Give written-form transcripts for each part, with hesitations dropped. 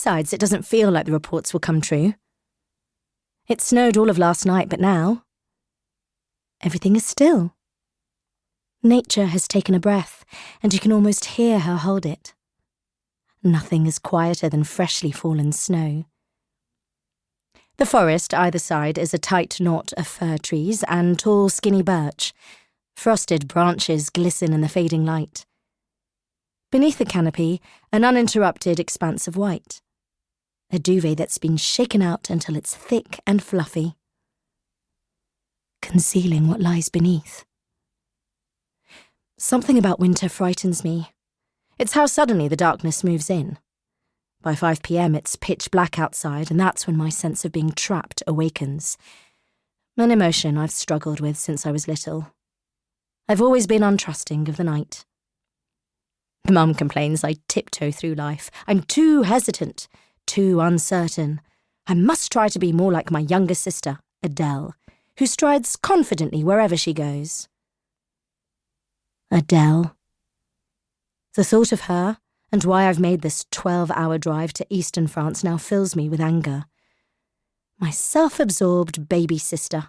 Besides, it doesn't feel like the reports will come true. It snowed all of last night, but now everything is still. Nature has taken a breath, and you can almost hear her hold it. Nothing is quieter than freshly fallen snow. The forest either side is a tight knot of fir trees and tall, skinny birch. Frosted branches glisten in the fading light. Beneath the canopy, an uninterrupted expanse of white. A duvet that's been shaken out until it's thick and fluffy, concealing what lies beneath. Something about winter frightens me. It's how suddenly the darkness moves in. By 5 p.m. it's pitch black outside, and that's when my sense of being trapped awakens. An emotion I've struggled with since I was little. I've always been untrusting of the night. Mum complains I tiptoe through life. I'm too hesitant, too uncertain. I must try to be more like my younger sister, Adele, who strides confidently wherever she goes. Adele. The thought of her, and why I've made this 12-hour drive to eastern France now fills me with anger. My self-absorbed baby sister.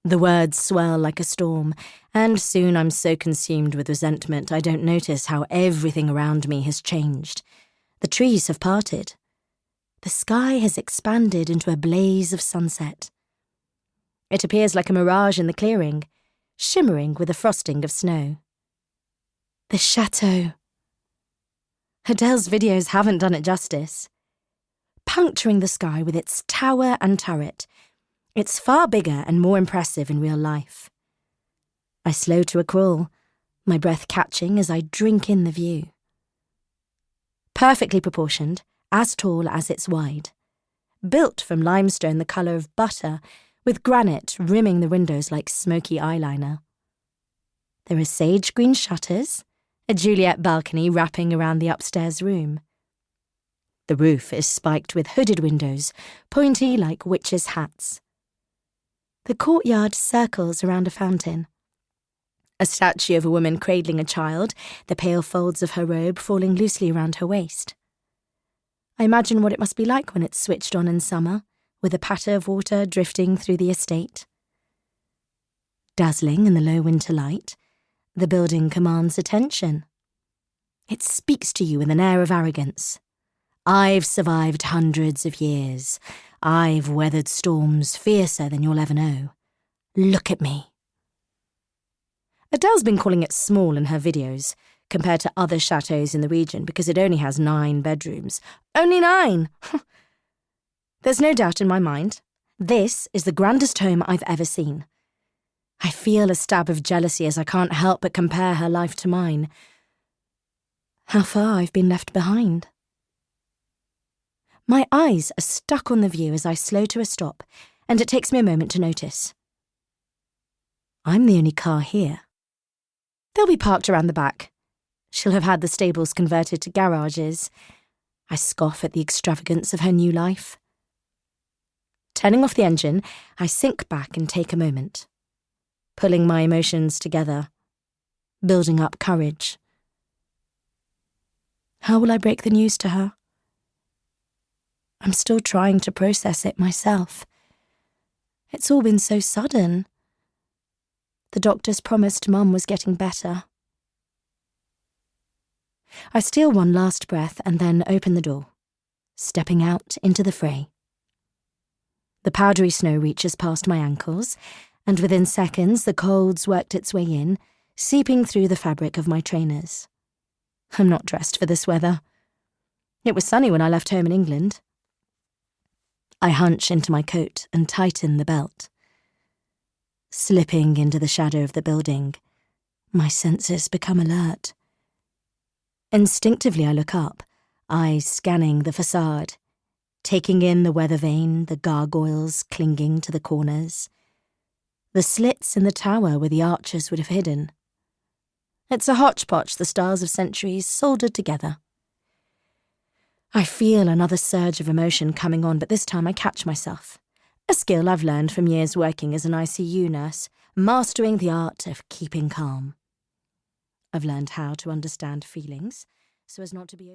The words swell like a storm, and soon I'm so consumed with resentment I don't notice how everything around me has changed. The trees have parted. The sky has expanded into a blaze of sunset. It appears like a mirage in the clearing, shimmering with a frosting of snow. The chateau. Adele's videos haven't done it justice. Puncturing the sky with its tower and turret, it's far bigger and more impressive in real life. I slow to a crawl, my breath catching as I drink in the view. Perfectly proportioned, as tall as it's wide. Built from limestone the colour of butter, with granite rimming the windows like smoky eyeliner. There are sage green shutters, a Juliet balcony wrapping around the upstairs room. The roof is spiked with hooded windows, pointy like witches' hats. The courtyard circles around a fountain. A statue of a woman cradling a child, the pale folds of her robe falling loosely around her waist. I imagine what it must be like when it's switched on in summer, with a patter of water drifting through the estate. Dazzling in the low winter light, the building commands attention. It speaks to you with an air of arrogance. I've survived hundreds of years. I've weathered storms fiercer than you'll ever know. Look at me. Adele's been calling it small in her videos, compared to other chateaux in the region because it only has 9 bedrooms. Only 9! There's no doubt in my mind. This is the grandest home I've ever seen. I feel a stab of jealousy as I can't help but compare her life to mine. How far I've been left behind. My eyes are stuck on the view as I slow to a stop, and it takes me a moment to notice. I'm the only car here. They'll be parked around the back. She'll have had the stables converted to garages. I scoff at the extravagance of her new life. Turning off the engine, I sink back and take a moment. Pulling my emotions together, building up courage. How will I break the news to her? I'm still trying to process it myself. It's all been so sudden. The doctors promised Mum was getting better. I steal one last breath and then open the door, stepping out into the fray. The powdery snow reaches past my ankles, and within seconds the cold's worked its way in, seeping through the fabric of my trainers. I'm not dressed for this weather. It was sunny when I left home in England. I hunch into my coat and tighten the belt. Slipping into the shadow of the building, my senses become alert. Instinctively I look up, eyes scanning the facade, taking in the weather vane, the gargoyles clinging to the corners, the slits in the tower where the archers would have hidden. It's a hodgepodge, the stars of centuries soldered together. I feel another surge of emotion coming on, but this time I catch myself. A skill I've learned from years working as an ICU nurse, mastering the art of keeping calm. I've learned how to understand feelings so as not to be over...